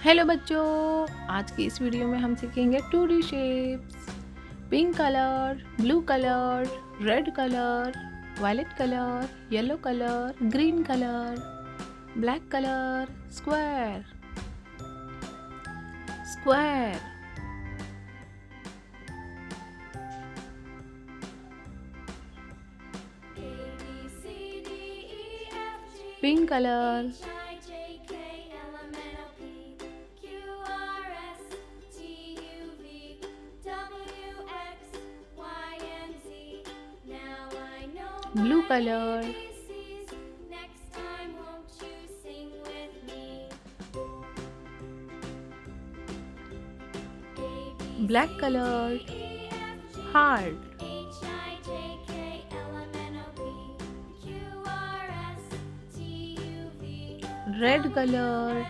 Hello बच्चों, आज की इस वीडियो में हम सीखेंगे 2D shapes. Pink colour, blue colour, red colour, violet colour, yellow colour, green colour, black colour, square, square, pink colour, blue color, black color, heart, red color,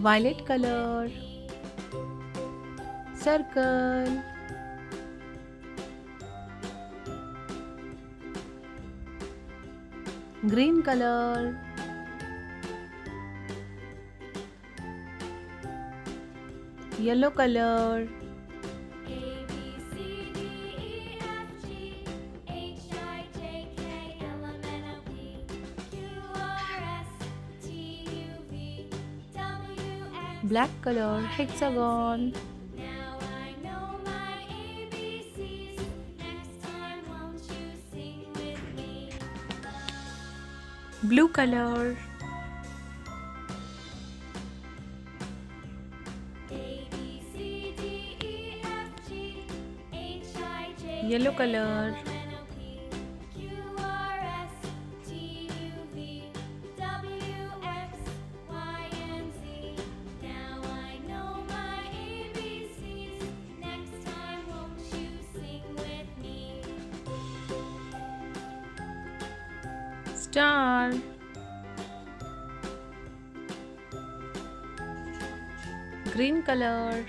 violet color, circle, green color, yellow color, black color, hexagon, blue color, yellow color, star, green color,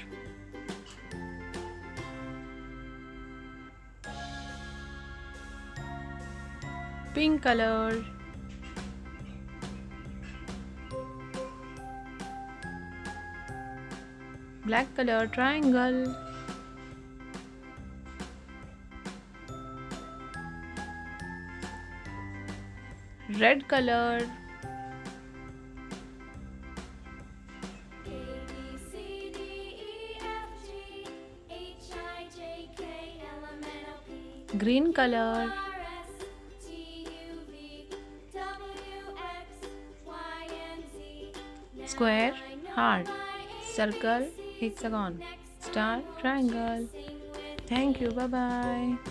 pink color, black color, triangle, red color, green color, square, heart, circle, hexagon, star, triangle. Thank you. Bye bye.